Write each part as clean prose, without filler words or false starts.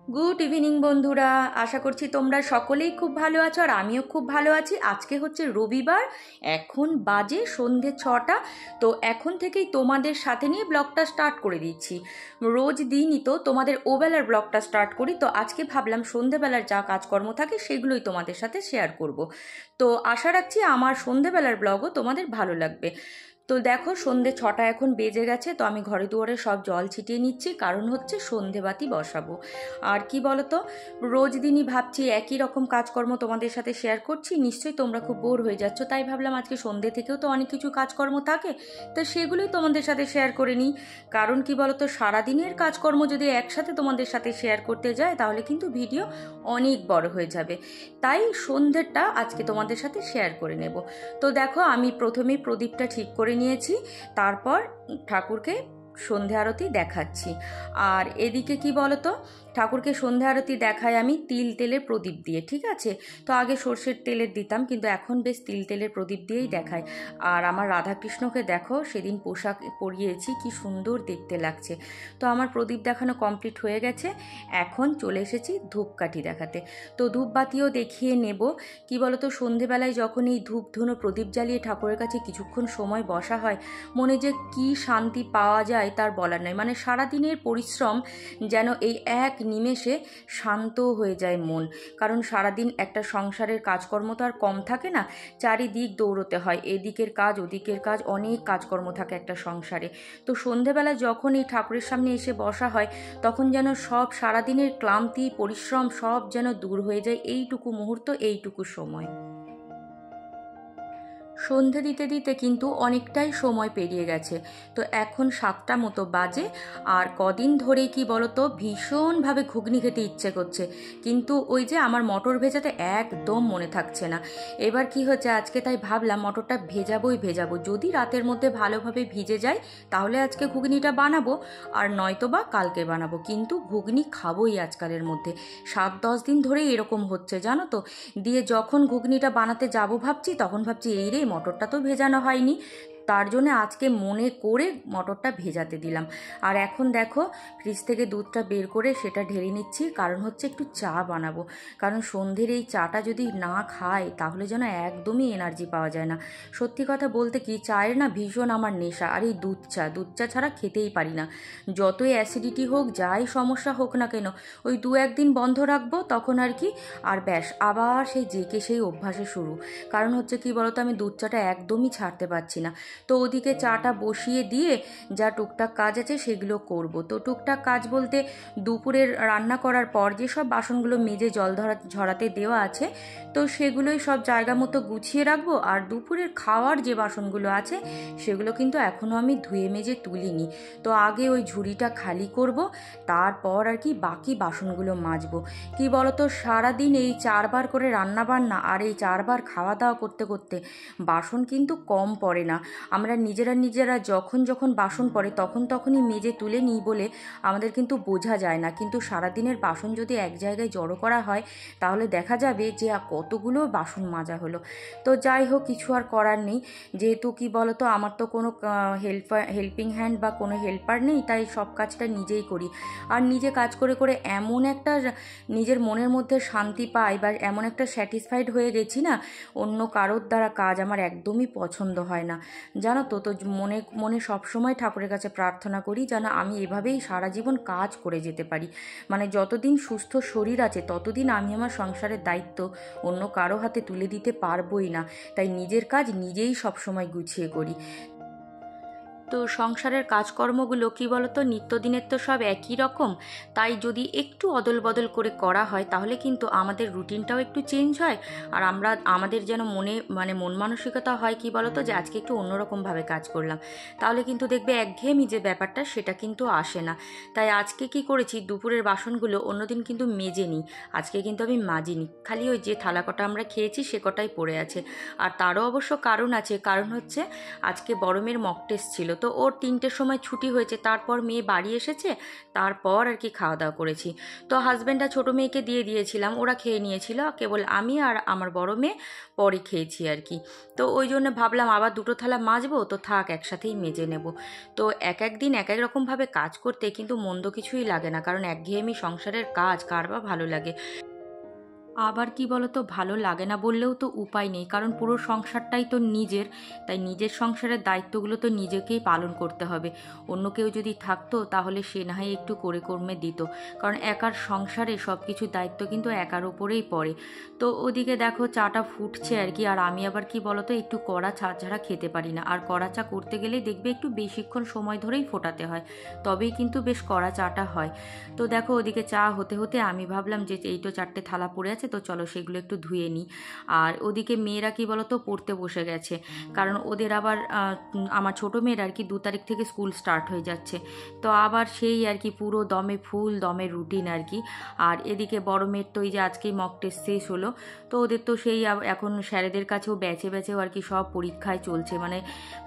Good evening বন্ধুরা, আশা করছি তোমরা সকলেই খুব ভালো আছো আর আমিও খুব ভালো আছি। আজকে হচ্ছে রবিবার, এখন বাজে সন্ধে 6টা। তো এখন থেকেই তোমাদের সাথে নিয়ে ব্লগটা স্টার্ট করে দিচ্ছি। রোজ দিনই তো তোমাদের ওবেলার ব্লগটা স্টার্ট করি, তো আজকে ভাবলাম সন্ধেবেলার যা কাজকর্ম থাকে সেগুলোই তোমাদের সাথে শেয়ার করব। তো আশা রাখছি আমার সন্ধেবেলার ব্লগও তোমাদের ভালো লাগবে। তো দেখো সন্ধে 6টা এখন বেজে গেছে, তো আমি ঘরে দুয়ারে সব জল ছিটিয়ে নিচ্ছি, কারণ হচ্ছে সন্ধেবাতি বসাবো। আর কি বলতো, রোজ দিনই ভাবছি একই রকম কাজকর্ম তোমাদের সাথে শেয়ার করছি, নিশ্চয়ই তোমরা খুব বোর হয়ে যাচ্ছ, তাই ভাবলাম আজকে সন্ধে থেকেও তো অনেক কিছু কাজকর্ম থাকে, তো সেগুলোই তোমাদের সাথে শেয়ার করে নিই। কারণ কি বলতো, সারাদিনের কাজকর্ম যদি একসাথে তোমাদের সাথে শেয়ার করতে যায় তাহলে কিন্তু ভিডিও অনেক বড় হয়ে যাবে, তাই সন্ধ্যেটা আজকে তোমাদের সাথে শেয়ার করে নেব। তো দেখো আমি প্রথমেই প্রদীপটা ঠিক করে নিয়েছি, তারপর ঠাকুরকে সন্ধে আরতি দেখাচ্ছি। আর এদিকে কি বলতো, ঠাকুরকে সন্ধে আরতি দেখাই আমি তিল তেলের প্রদীপ দিয়ে, ঠিক আছে। তো আগে সর্ষের তেলের দিতাম, কিন্তু এখন বেশ তিল তেলের প্রদীপ দিয়েই দেখাই। আর আমার রাধাকৃষ্ণকে দেখো, সেদিন পোশাক পরিয়েছি, কি সুন্দর দেখতে লাগছে। তো আমার প্রদীপ দেখানো কমপ্লিট হয়ে গেছে, এখন চলে এসেছি ধূপকাঠি দেখাতে। তো ধূপবাতিও দেখিয়ে নেব। কি বলতো, সন্ধেবেলায় যখন এই ধূপ ধুনো প্রদীপ জ্বালিয়ে ঠাকুরের কাছে কিছুক্ষণ সময় বসা হয়, মনে যে কি শান্তি পাওয়া যায় তার বলার নয়। মানে সারাদিনের পরিশ্রম যেন এই এক নিমেষে শান্ত হয়ে যায় মন। কারণ সারাদিন একটা সংসারের কাজকর্ম তো আর কম থাকে না, চারিদিক দৌড়তে হয়, এদিকের কাজ ওদিকের কাজ, অনেক কাজকর্ম থাকে একটা সংসারে। তো সন্ধেবেলা যখন এই ঠাকুরের সামনে এসে বসা হয়, তখন যেন সব সারাদিনের ক্লান্তি পরিশ্রম সব যেন দূর হয়ে যায় এইটুকু মুহূর্ত, এইটুকু সময়। সন্ধে দিতে দিতে কিন্তু অনেকটাই সময় পেরিয়ে গেছে। তো এখন 7টা মতো বাজে। আর কদিন ধরেই কি বলতো, ভীষণভাবে ঘুগনি খেতে ইচ্ছে করছে, কিন্তু ওই যে আমার মটর ভেজাতে একদম মনে থাকছে না। এবার কি হচ্ছে, আজকে তাই ভাবলাম মটরটা ভেজাবোই ভেজাবো, যদি রাতের মধ্যে ভালোভাবে ভিজে যায় তাহলে আজকে ঘুগনিটা বানাবো, আর নয়তো বা কালকে বানাবো, কিন্তু ঘুগনি খাবোই আজকালের মধ্যে। 7-10 দিন ধরেই এরকম হচ্ছে জানো তো। দিয়ে যখন ঘুগনিটা বানাতে যাব ভাবছি, তখন ভাবছি এই রে, মটরটা তো ভেজানো হয়নি। তার জন্য আজকে মনে করে মটরটা ভেজাতে দিলাম। আর এখন দেখো ফ্রিজ থেকে দুধটা বের করে সেটা ঢেলে নিচ্ছি, কারণ হচ্ছে একটু চা বানাবো। কারণ সন্ধ্যের এই চাটা যদি না খাই তাহলে যেন একদমই এনার্জি পাওয়া যায় না। সত্যি কথা বলতে কি, চায়ের না ভীষণ আমার নেশা। আর এই দুধ চা ছাড়া খেতেই পারি না। যতই অ্যাসিডিটি হোক, যাই সমস্যা হোক না কেন, ওই 2-1 দিন বন্ধ রাখবো, তখন আর কি, আর ব্যাস আবার সেই জেকে সেই অভ্যাসে শুরু। কারণ হচ্ছে কি বলতো, আমি দুধ চাটা একদমই ছাড়তে পারছি না। তো ওদিকে চাটা বসিয়ে দিয়ে যা টুকটাক কাজ আছে সেগুলো করব। তো টুকটাক কাজ বলতে, দুপুরের রান্না করার পর যেসব বাসনগুলো মেজে জল ঝরাতে দেওয়া আছে, তো সেগুলোই সব জায়গা মতো গুছিয়ে রাখবো। আর দুপুরের খাওয়ার যে বাসনগুলো আছে সেগুলো কিন্তু এখনও আমি ধুয়ে মেজে তুলিনি। তো আগে ওই ঝুড়িটা খালি করব, তারপর আর কি বাকি বাসনগুলো মাজবো। কি বলতো, সারাদিন এই 4বার করে রান্না বান্না আর এই 4বার খাওয়া দাওয়া করতে করতে বাসন কিন্তু কম পড়ে না। আমরা নিজেরা যখন যখন বাসন পড়ে তখন তখনই মেজে তুলে নিই বলে আমাদের কিন্তু বোঝা যায় না, কিন্তু সারাদিনের বাসন যদি এক জায়গায় জড়ো করা হয় তাহলে দেখা যাবে যে কতগুলো বাসন মাজা হলো। তো যাই হোক, কিছু আর করার নেই, যেহেতু কি বলতো আমার তো কোনো হেল্পিং হ্যান্ড বা কোনো হেল্পার নেই, তাই সব কাজটা নিজেই করি। আর নিজে কাজ করে করে এমন একটা নিজের মনের মধ্যে শান্তি পাই, বা এমন একটা স্যাটিসফাইড হয়ে গেছি না, অন্য কারোর দ্বারা কাজ আমার একদমই পছন্দ হয় না জানো তো। তো মনে মনে সবসময় ঠাকুরের কাছে প্রার্থনা করি যেন আমি এভাবেই সারা জীবন কাজ করে যেতে পারি। মানে যতদিন সুস্থ শরীর আছে ততদিন আমি আমার সংসারের দায়িত্ব অন্য কারো হাতে তুলে দিতে পারবোই না, তাই নিজের কাজ নিজেই সবসময় গুছিয়ে করি। তো সংসারের কাজকর্মগুলো কি বলতো, নিত্যদিনের তো সব একই রকম, তাই যদি একটু অদল বদল করে করা হয় তাহলে কিন্তু আমাদের রুটিনটাও একটু চেঞ্জ হয়। আর আমাদের যেন মন মানসিকতা হয় কি বলতো, যে আজকে একটু অন্যরকমভাবে কাজ করলাম, তাহলে কিন্তু দেখবে একঘেয়েমি যে ব্যাপারটা সেটা কিন্তু আসে না। তাই আজকে কি করেছি, দুপুরের বাসনগুলো অন্যদিন কিন্তু মেজে নিই, আজকে কিন্তু আমি মাজিনি, খালি ওই যে থালা কটা আমরা খেয়েছি সে কটাই পড়ে আছে। আর তারও অবশ্য কারণ আছে, কারণ হচ্ছে আজকে বড় মেয়ের মক টেস্ট ছিল, তো তো ওর 3টের সময় ছুটি হয়েছে, তারপর মেয়ে বাড়ি এসেছে, তারপর আর কি খাওয়া দাওয়া করেছি। তো হাজব্যান্ড আর ছোটো মেয়েকে দিয়ে দিয়েছিলাম, ওরা খেয়ে নিয়েছিল, কেবল আমি আর আমার বড় মেয়ে পরে খেয়েছি আর কি। তো ওই জন্য ভাবলাম আবার 2টো থালা মাজবো, তো থাক একসাথেই মেজে নেব। তো এক এক দিন এক এক রকমভাবে কাজ করতে কিন্তু মন্দ কিছুই লাগে না, কারণ একঘেয়েমি সংসারের কাজ কার বা ভালো লাগে। আবার কি বলতো, ভালো লাগে না বললেও তো উপায় নেই, কারণ পুরো সংসারটাই তো নিজের, তাই নিজের সংসারের দায়িত্বগুলো তো নিজেকেই পালন করতে হবে। অন্য কেউ যদি থাকতো তাহলে সে না হয় একটু করে কর্মে দিত, কারণ একার সংসারে সব কিছুর দায়িত্ব কিন্তু একার ওপরেই পড়ে। তো ওদিকে দেখো চাটা ফুটছে আর কি, আর আমি আবার কি বলতো একটু কড়া চা ছাড়া খেতে পারি না, আর কড়া চা করতে গেলে দেখবে একটু বেশিক্ষণ সময় ধরেই ফোটাতে হয়, তবেই কিন্তু বেশ কড়া চাটা হয়। তো দেখো ওদিকে চা হতে হতে আমি ভাবলাম যে এই তো 4টে থালা পড়ে আছে, তো চলো সেগুলো একটু ধুয়ে নিই। আর ওদিকে মেয়েরা কি বলতো পড়তে বসে গেছে, কারণ ওদের আবার আমার ছোটো মেয়ের আর কি 2 তারিখ থেকে স্কুল স্টার্ট হয়ে যাচ্ছে, তো আবার সেই আর কি পুরো দমে ফুল দমে রুটিন আর কি। আর এদিকে বড় মেয়ের তো এই যে আজকেই মক টেস্ট শেষ হলো, তো ওদের তো সেই এখন স্যারেদের কাছেও ব্যাচে ব্যাচেও আর কি সব পরীক্ষায় চলছে, মানে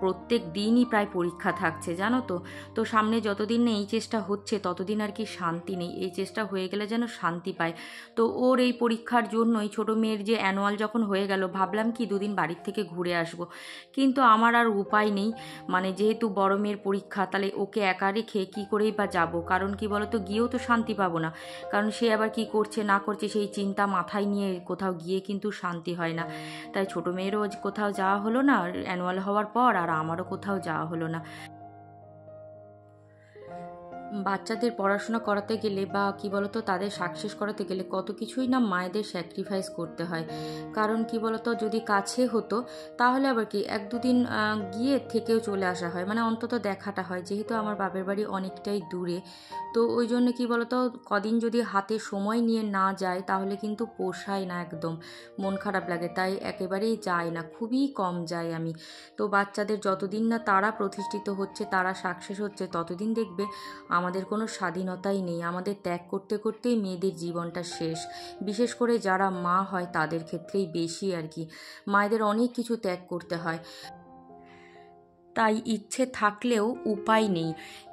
প্রত্যেক দিনই প্রায় পরীক্ষা থাকছে জানো তো। তো সামনে যতদিন না এই চেষ্টা হচ্ছে ততদিন আর কি শান্তি নেই, এই চেষ্টা হয়ে গেলে যেন শান্তি পায়। তো ওর এই পরীক্ষার জন্যই ছোটো মেয়ের যে অ্যানুয়াল যখন হয়ে গেল, ভাবলাম কি 2 দিন বাড়ির থেকে ঘুরে আসব, কিন্তু আমার আর উপায় নেই, মানে যেহেতু বড় মেয়ের পরীক্ষা, তাহলে ওকে একা রেখে কী করেই বা যাব, কারণ কি বলতো গিয়েও তো শান্তি পাবো না, কারণ সে আবার কি করছে না করছে সেই চিন্তা মাথায় নিয়ে কোথাও গিয়ে কিন্তু শান্তি হয় না। তাই ছোটো মেয়েরও কোথাও যাওয়া হলো না অ্যানুয়াল হওয়ার পর, আর আমারও কোথাও যাওয়া হলো না। বাচ্চাদের পড়াশোনা করাতে গেলে বা কি বলতো তাদের সাকসেস করাতে গেলে কত কিছুই না মায়েদের স্যাক্রিফাইস করতে হয়, কারণ কি বলতো যদি কাছে হতো তাহলে আবার কি 1-2 দিন গিয়ে থেকেও চলে আসা হয়, মানে অন্তত দেখাটা হয়, যেহেতু আমার বাপের বাড়ি অনেকটাই দূরে, তো ওই জন্য কি বলতো কদিন যদি হাতে সময় নিয়ে না যায় তাহলে কিন্তু পোষায় না, একদম মন খারাপ লাগে, তাই একেবারেই যায় না, খুবই কম যাই আমি। তো বাচ্চাদের যতদিন না তারা প্রতিষ্ঠিত হচ্ছে, তারা সাকসেস হচ্ছে, ততদিন দেখবে আমাদের কোনো স্বাধীনতাই নেই, আমাদের ত্যাগ করতে করতেই মেয়েদের জীবনটা শেষ। বিশেষ করে যারা মা হয় তাদের ক্ষেত্রেই বেশি আর কি, মায়েদের অনেক কিছু ত্যাগ করতে হয়, তাই ইচ্ছে থাকলেও উপায় নেই।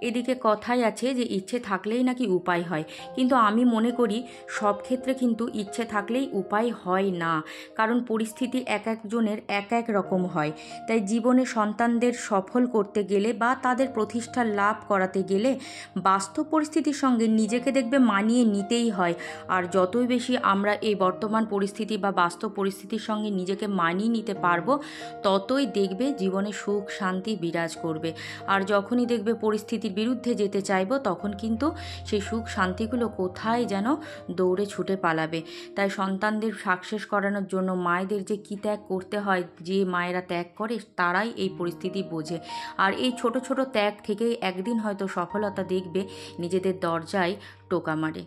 এদিকে কথাই আছে যে ইচ্ছে থাকলেই নাকি উপায় হয়, কিন্তু আমি মনে করি সব ক্ষেত্রে কিন্তু ইচ্ছে থাকলেই উপায় হয় না, কারণ পরিস্থিতি এক একজনের এক এক রকম হয়। তাই জীবনে সন্তানদের সফল করতে গেলে বা তাদের প্রতিষ্ঠা লাভ করাতে গেলে বাস্তব পরিস্থিতির সঙ্গে নিজেকে দেখবে মানিয়ে নিতেই হয়। আর যতই বেশি আমরা এই বর্তমান পরিস্থিতি বা বাস্তব পরিস্থিতির সঙ্গে নিজেকে মানিয়ে নিতে পারবো, ততই দেখবে জীবনে সুখ শান্তি বিরাজ করবে। আর যখনই দেখবে পরিস্থিতির বিরুদ্ধে যেতে চাইবো, তখন কিন্তু সেই সুখ শান্তিগুলো কোথায় যেন দৌড়ে ছুটে পালাবে। তাই সন্তানদের সাকসেস করানোর জন্য মায়েদের যে কী ত্যাগ করতে হয়, যে মায়েরা ত্যাগ করে তারাই এই পরিস্থিতি বোঝে। আর এই ছোট ছোট ত্যাগ থেকেই একদিন হয়তো সফলতা দেখবে নিজেদের দরজায় টোকা মারে।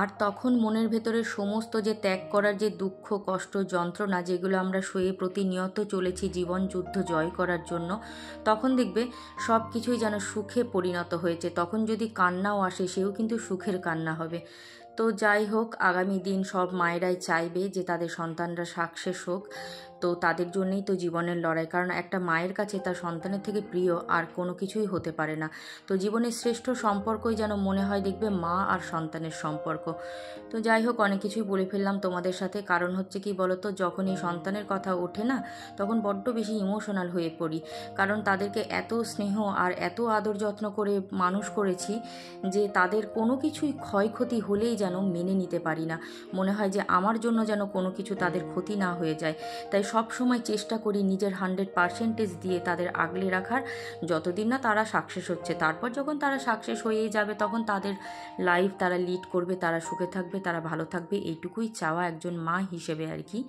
আর তখন মনের ভেতরে সমস্ত যে ত্যাগ করার যে দুঃখ কষ্ট যন্ত্রণা যেগুলো আমরা সয়ে প্রতিনিয়ত চলেছি জীবন যুদ্ধ জয় করার জন্য, তখন দেখবে সব কিছুই যেন সুখে পরিণত হয়েছে, তখন যদি কান্নাও আসে সেও কিন্তু সুখের কান্না হবে। তো যাই হোক, আগামী দিন সব মায়েরাই চাইবে যে তাদের সন্তানরা সাকসেস হোক, তো তাদের জন্যই তো জীবনের লড়াই, কারণ একটা মায়ের কাছে তার সন্তানের থেকে প্রিয় আর কোনো কিছুই হতে পারে না। তো জীবনের শ্রেষ্ঠ সম্পর্কই যেন মনে হয় দেখবে মা আর সন্তানের সম্পর্ক। তো যাই হোক, অনেক কিছুই বলে ফেললাম তোমাদের সাথে, কারণ হচ্ছে কি বলতো যখন এই সন্তানের কথা ওঠে না তখন বড্ড বেশি ইমোশনাল হয়ে পড়ি, কারণ তাদেরকে এত স্নেহ আর এত আদর যত্ন করে মানুষ করেছি যে তাদের কোনো কিছুই ক্ষয়ক্ষতি হলেই যেন মেনে নিতে পারি না, মনে হয় যে আমার জন্য যেন কোনো কিছু তাদের ক্ষতি না হয়ে যায়। তাই সব সময় চেষ্টা করি নিজের 100% দিয়ে তাদের আগলে রাখার, যতদিন না তারা সাকসেস হচ্ছে। তারপর যখন তারা সাকসেস হয়েই যাবে তখন তাদের লাইফ তারা লিড করবে, তারা সুখে থাকবে, তারা ভালো থাকবে, এইটুকুই চাওয়া একজন মা হিসেবে আর কি।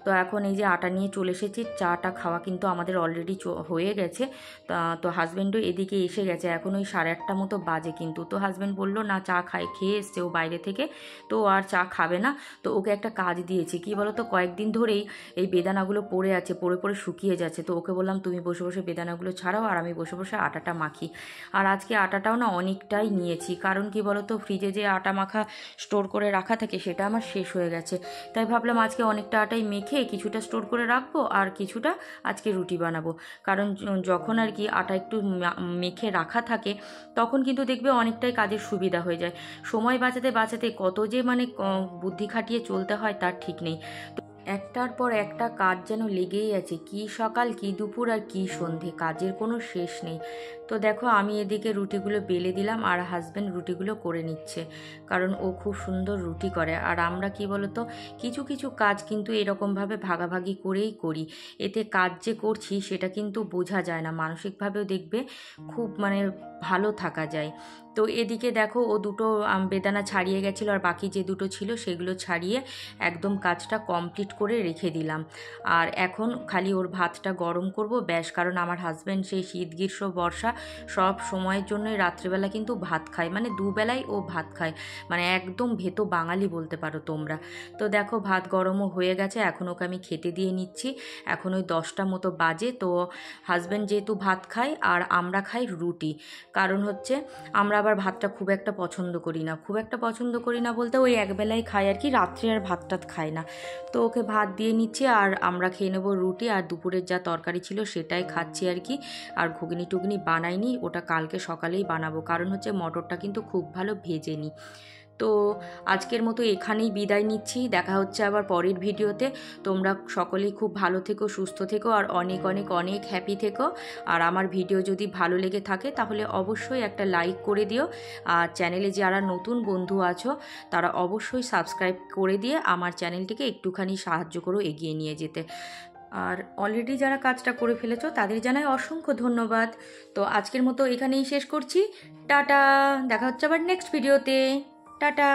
তো এখন এই যে আটা নিয়ে চলে এসেছি, চাটা খাওয়া কিন্তু আমাদের অলরেডি হয়ে গেছে। তো হাজব্যান্ডও এদিকে এসে গেছে, এখন ওই 8:30 মতো বাজে কিন্তু। তো হাজব্যান্ড বললো না চা খেয়ে এসছে ও বাইরে থেকে, তো আর চা খাবে না। তো ওকে একটা কাজ দিয়েছি, কি বলো তো কয়েকদিন ধরেই এই বেদানাগুলো পড়ে আছে, পড়ে পড়ে শুকিয়ে যাচ্ছে। তো ওকে বললাম তুমি বসে বসে বেদানাগুলো ছাড়াও আর আমি বসে বসে আটাটা মাখি। আর আজকে আটাটাও না অনেকটাই নিয়েছি, কারণ কি বলো তো ফ্রিজে যে আটা মাখা স্টোর করে রাখা থাকে সেটা আমার শেষ হয়ে গেছে, তাই ভাবলাম আজকে অনেকটা আটাই মেখে মেখে কিছুটা স্টোর করে রাখবো আর কিছুটা আজকে রুটি বানাবো। কারণ যখন আর কি আটা একটু মেখে রাখা থাকে তখন কিন্তু দেখবে অনেকটাই কাজের সুবিধা হয়ে যায়। সময় বাঁচাতে বাঁচাতে কত যে মানে বুদ্ধি খাটিয়ে চলতে হয় তার ঠিক নেই। একটার পর একটা কাজ যেন লেগেই আছে, কি সকাল কি দুপুর আর কি সন্ধে, কাজের কোনো শেষ নেই। তো দেখো আমি এদিকে রুটিগুলো বেলে দিলাম আর হাজব্যান্ড রুটিগুলো করে নিচ্ছে, কারণ ও খুব সুন্দর রুটি করে। আর আমরা কি বলতো কিছু কিছু কাজ কিন্তু এরকমভাবে ভাগাভাগি করেই করি, এতে কাজ যে করছি সেটা কিন্তু বোঝা যায় না, মানসিকভাবেও দেখবে খুব মানে ভালো থাকা যায়। তো এদিকে দেখো ও দুটো বেদানা ছাড়িয়ে গেছিলো আর বাকি যে দুটো ছিল সেগুলো ছাড়িয়ে একদম কাজটা কমপ্লিট করে রেখে দিলাম। আর এখন খালি ওর ভাতটা গরম করব ব্যাস, কারণ আমার হাজব্যান্ড সেই শীত গ্রীষ্ম বর্ষা সব সময়ের জন্যই রাত্রিবেলা কিন্তু ভাত খায়, মানে দুবেলাই ও ভাত খায়, মানে একদম ভেতো বাঙালি বলতে পারো তোমরা। তো দেখো ভাত গরমও হয়ে গেছে, এখন ওকে আমি খেতে দিয়ে নিচ্ছি। এখন ওই 10টা মতো বাজে। তো হাজব্যান্ড যেহেতু ভাত খায় আর আমরা খাই রুটি, কারণ হচ্ছে আমরা আবার ভাতটা খুব একটা পছন্দ করি না, খুব একটা পছন্দ করি না বলতে ওই একবেলাই খাই আর কি, রাত্রে আর ভাত টাত খাই না। তো ওকে ভাত দিয়ে নিচ্ছি আর আমরা খেয়ে নেবো রুটি, আর দুপুরের যা তরকারি ছিল সেটাই খাচ্ছি আর কি। আর ঘুগনি টুগনি বানাইনি, ওটা কালকে সকালেই বানাবো, কারণ হচ্ছে মটরটা কিন্তু খুব ভালো ভেজে নিই। তো আজকের মতো এখানেই বিদায় নিচ্ছি, দেখা হচ্ছে আবার পরের ভিডিওতে। তোমরা সকলেই খুব ভালো থেকো, সুস্থ থেকো আর অনেক অনেক অনেক হ্যাপি থেকো। আর আমার ভিডিও যদি ভালো লেগে থাকে তাহলে অবশ্যই একটা লাইক করে দিও। আর চ্যানেলে যারা নতুন বন্ধু আছো তারা অবশ্যই সাবস্ক্রাইব করে দিয়ে আমার চ্যানেলটিকে একটুখানি সাহায্য করো এগিয়ে নিয়ে যেতে। আর অলরেডি যারা কাজটা করে ফেলেছো তাদের জানাই অসংখ্য ধন্যবাদ। তো আজকের মতো এখানেই শেষ করছি। টাটা, দেখা হচ্ছে আবার নেক্সট ভিডিওতে। টাটা।